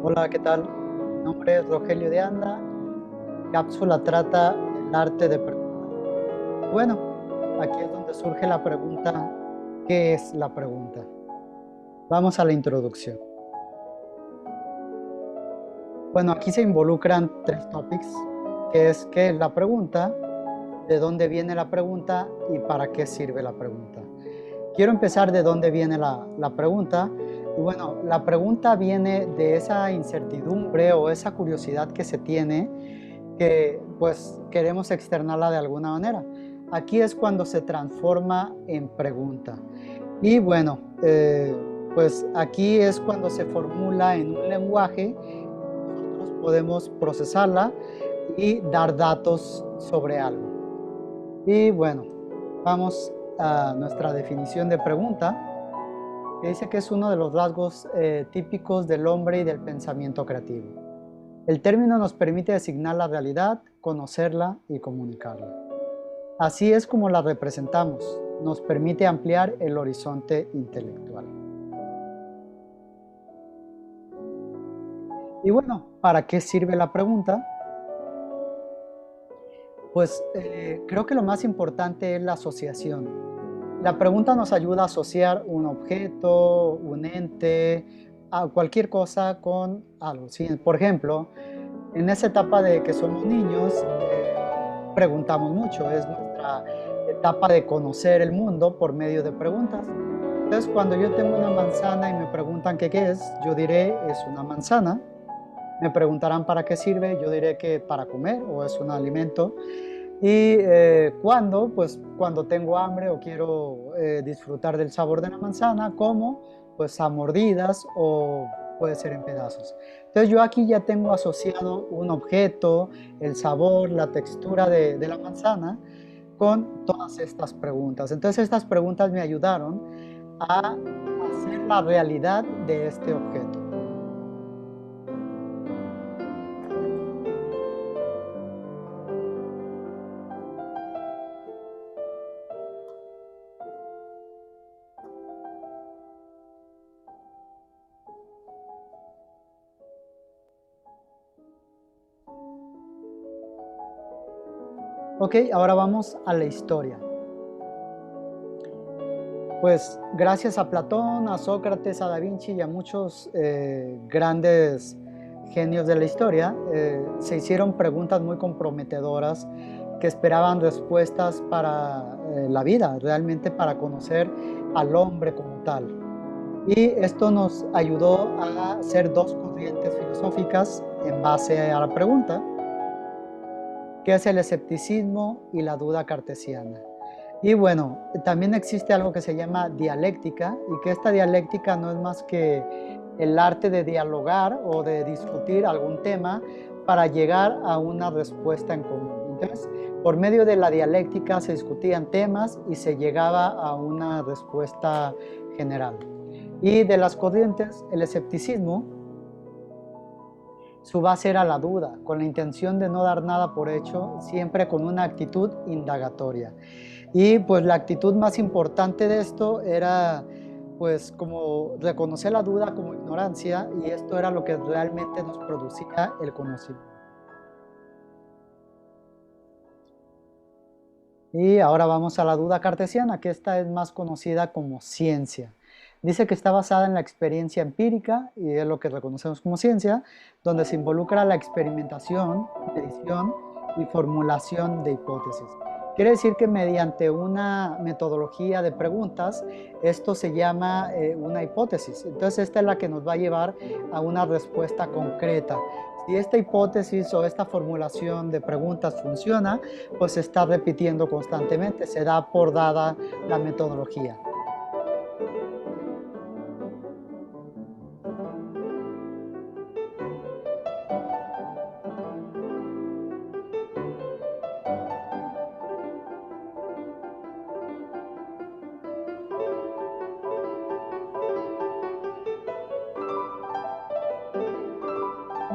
Hola, ¿qué tal? Mi nombre es Rogelio de Anda. Cápsula trata el arte de preguntar. Bueno, aquí es donde surge la pregunta, ¿qué es la pregunta? Vamos a la introducción. Bueno, aquí se involucran tres topics, que es qué es la pregunta, de dónde viene la pregunta y para qué sirve la pregunta. Quiero empezar de dónde viene la pregunta. Y bueno, la pregunta viene de esa incertidumbre o esa curiosidad que se tiene que pues queremos externarla de alguna manera. Aquí es cuando se transforma en pregunta. Y bueno, pues aquí es cuando se formula en un lenguaje, nosotros podemos procesarla y dar datos sobre algo. Y bueno, vamos a nuestra definición de pregunta, que dice que es uno de los rasgos típicos del hombre y del pensamiento creativo. El término nos permite designar la realidad, conocerla y comunicarla. Así es como la representamos, nos permite ampliar el horizonte intelectual. Y bueno, ¿para qué sirve la pregunta? Pues creo que lo más importante es la asociación. La pregunta nos ayuda a asociar un objeto, un ente, a cualquier cosa con algo. ¿Sí? Por ejemplo, en esa etapa de que somos niños, preguntamos mucho, es nuestra etapa de conocer el mundo por medio de preguntas. Entonces, cuando yo tengo una manzana y me preguntan qué es, yo diré es una manzana. Me preguntarán para qué sirve, yo diré que para comer o es un alimento. Y cuando, pues cuando tengo hambre o quiero disfrutar del sabor de la manzana, como pues a mordidas o puede ser en pedazos. Entonces yo aquí ya tengo asociado un objeto, el sabor, la textura de la manzana con todas estas preguntas. Entonces estas preguntas me ayudaron a hacer la realidad de este objeto. Ok, ahora vamos a la historia. Pues gracias a Platón, a Sócrates, a Da Vinci y a muchos grandes genios de la historia, se hicieron preguntas muy comprometedoras que esperaban respuestas para la vida, realmente para conocer al hombre como tal. Y esto nos ayudó a hacer dos corrientes filosóficas en base a la pregunta, que es el escepticismo y la duda cartesiana. Y bueno, también existe algo que se llama dialéctica, y que esta dialéctica no es más que el arte de dialogar o de discutir algún tema para llegar a una respuesta en común. Entonces, por medio de la dialéctica se discutían temas y se llegaba a una respuesta general. Y de las corrientes, el escepticismo, su base era la duda, con la intención de no dar nada por hecho, siempre con una actitud indagatoria. Y pues la actitud más importante de esto era pues como reconocer la duda como ignorancia, y esto era lo que realmente nos producía el conocimiento. Y ahora vamos a la duda cartesiana, que esta es más conocida como ciencia. Dice que está basada en la experiencia empírica, y es lo que reconocemos como ciencia, donde se involucra la experimentación, medición y formulación de hipótesis. Quiere decir que mediante una metodología de preguntas, esto se llama una hipótesis. Entonces esta es la que nos va a llevar a una respuesta concreta. Si esta hipótesis o esta formulación de preguntas funciona, pues se está repitiendo constantemente, se da por dada la metodología.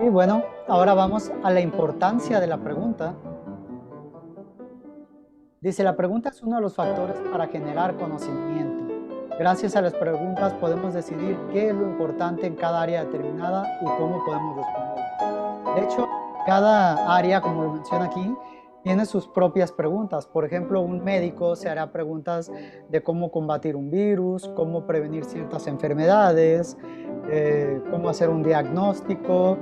Y bueno, ahora vamos a la importancia de la pregunta. Dice, la pregunta es uno de los factores para generar conocimiento. Gracias a las preguntas podemos decidir qué es lo importante en cada área determinada y cómo podemos responder. De hecho, cada área, como lo menciona aquí, tiene sus propias preguntas. Por ejemplo, un médico se hará preguntas de cómo combatir un virus, cómo prevenir ciertas enfermedades, cómo hacer un diagnóstico,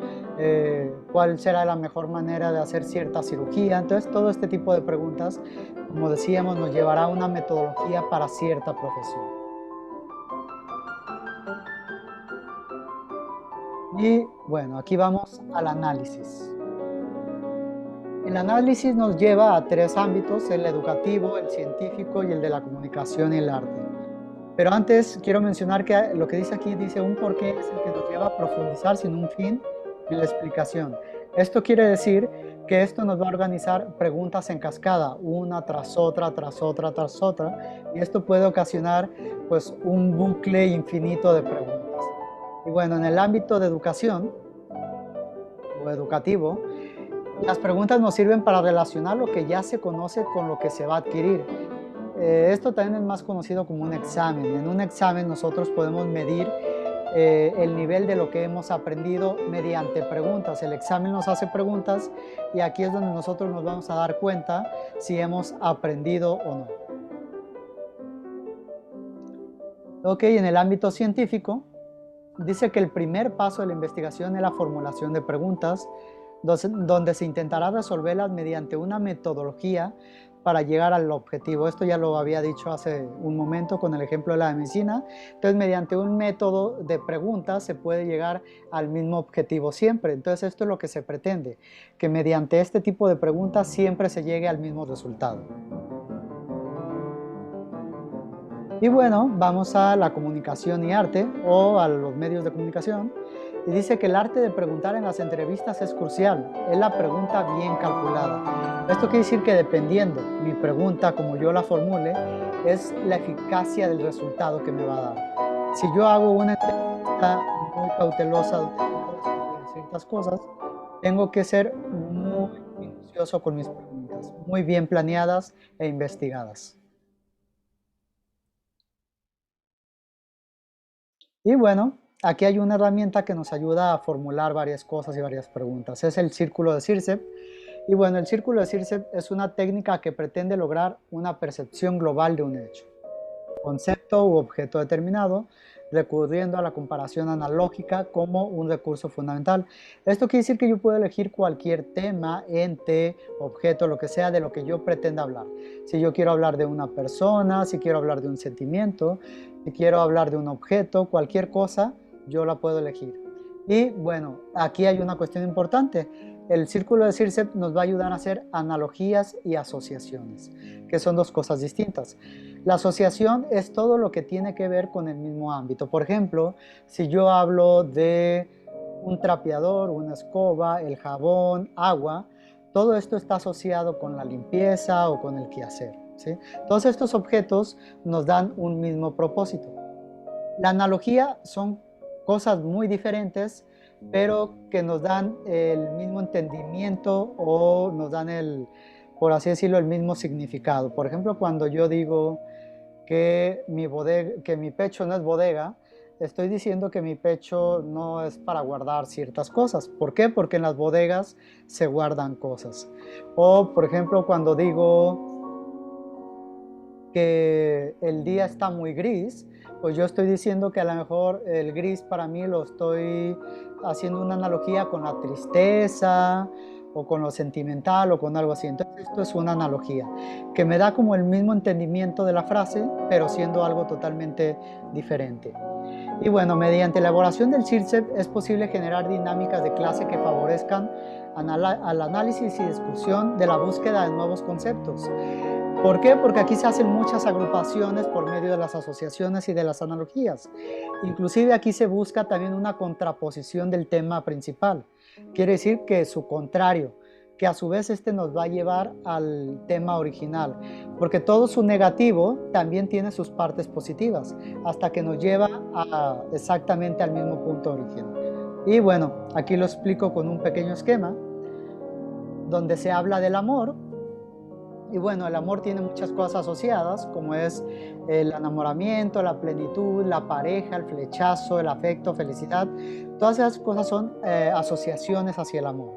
cuál será la mejor manera de hacer cierta cirugía. Entonces, todo este tipo de preguntas, como decíamos, nos llevará a una metodología para cierta profesión. Y bueno, aquí vamos al análisis. El análisis nos lleva a tres ámbitos: el educativo, el científico y el de la comunicación y el arte. Pero antes quiero mencionar que lo que dice aquí dice un porqué es el que nos lleva a profundizar sin un fin en la explicación. Esto quiere decir que esto nos va a organizar preguntas en cascada, una tras otra, tras otra, tras otra, y esto puede ocasionar pues un bucle infinito de preguntas. Y bueno, en el ámbito de educación o educativo, las preguntas nos sirven para relacionar lo que ya se conoce con lo que se va a adquirir. Esto también es más conocido como un examen. En un examen nosotros podemos medir el nivel de lo que hemos aprendido mediante preguntas. El examen nos hace preguntas y aquí es donde nosotros nos vamos a dar cuenta si hemos aprendido o no. Ok, en el ámbito científico, dice que el primer paso de la investigación es la formulación de preguntas, donde se intentará resolverlas mediante una metodología para llegar al objetivo. Esto ya lo había dicho hace un momento con el ejemplo de la medicina. Entonces, mediante un método de preguntas se puede llegar al mismo objetivo siempre. Entonces, esto es lo que se pretende, que mediante este tipo de preguntas siempre se llegue al mismo resultado. Y bueno, vamos a la comunicación y arte, o a los medios de comunicación, y dice que el arte de preguntar en las entrevistas es crucial, es la pregunta bien calculada. Esto quiere decir que dependiendo mi pregunta, como yo la formule, es la eficacia del resultado que me va a dar. Si yo hago una entrevista muy cautelosa donde quiero descubrir ciertas cosas, tengo que ser muy minucioso con mis preguntas, muy bien planeadas e investigadas. Y bueno, aquí hay una herramienta que nos ayuda a formular varias cosas y varias preguntas. Es el círculo de Zircep. Y bueno, el círculo de Zircep es una técnica que pretende lograr una percepción global de un hecho, concepto u objeto determinado, recurriendo a la comparación analógica como un recurso fundamental. Esto quiere decir que yo puedo elegir cualquier tema, ente, objeto, lo que sea de lo que yo pretenda hablar. Si yo quiero hablar de una persona, si quiero hablar de un sentimiento, si quiero hablar de un objeto, cualquier cosa, yo la puedo elegir. Y bueno, aquí hay una cuestión importante. El círculo de Zircep nos va a ayudar a hacer analogías y asociaciones, que son dos cosas distintas. La asociación es todo lo que tiene que ver con el mismo ámbito. Por ejemplo, si yo hablo de un trapeador, una escoba, el jabón, agua, todo esto está asociado con la limpieza o con el quehacer, ¿sí? Todos estos objetos nos dan un mismo propósito. La analogía son cosas muy diferentes, pero que nos dan el mismo entendimiento o nos dan por así decirlo, el mismo significado. Por ejemplo, cuando yo digo que que mi pecho no es bodega, estoy diciendo que mi pecho no es para guardar ciertas cosas. ¿Por qué? Porque en las bodegas se guardan cosas. O, por ejemplo, cuando digo que el día está muy gris, pues yo estoy diciendo que a lo mejor el gris para mí lo estoy haciendo una analogía con la tristeza o con lo sentimental o con algo así. Entonces esto es una analogía que me da como el mismo entendimiento de la frase, pero siendo algo totalmente diferente. Y bueno, mediante la elaboración del CIRCEP es posible generar dinámicas de clase que favorezcan al análisis y discusión de la búsqueda de nuevos conceptos. ¿Por qué? Porque aquí se hacen muchas agrupaciones por medio de las asociaciones y de las analogías. Inclusive aquí se busca también una contraposición del tema principal. Quiere decir que su contrario, que a su vez este nos va a llevar al tema original, porque todo su negativo también tiene sus partes positivas, hasta que nos lleva exactamente al mismo punto de origen. Y bueno, aquí lo explico con un pequeño esquema, donde se habla del amor, Y bueno, el amor tiene muchas cosas asociadas, como es el enamoramiento, la plenitud, la pareja, el flechazo, el afecto, felicidad. Todas esas cosas son asociaciones hacia el amor.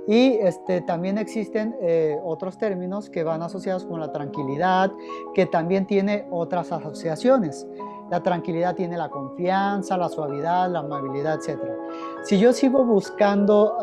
Y también existen otros términos que van asociados con la tranquilidad, que también tiene otras asociaciones. La tranquilidad tiene la confianza, la suavidad, la amabilidad, etcétera. Si yo sigo buscando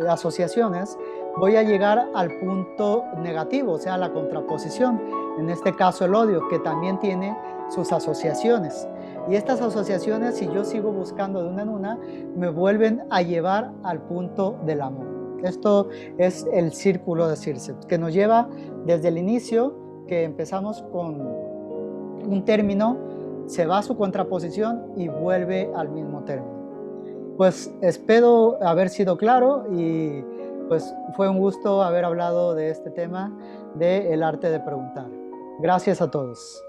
asociaciones, voy a llegar al punto negativo, o sea, la contraposición. En este caso, el odio, que también tiene sus asociaciones. Y estas asociaciones, si yo sigo buscando de una en una, me vuelven a llevar al punto del amor. Esto es el círculo de Circe, que nos lleva desde el inicio, que empezamos con un término, se va a su contraposición y vuelve al mismo término. Pues espero haber sido claro y pues fue un gusto haber hablado de este tema del arte de preguntar. Gracias a todos.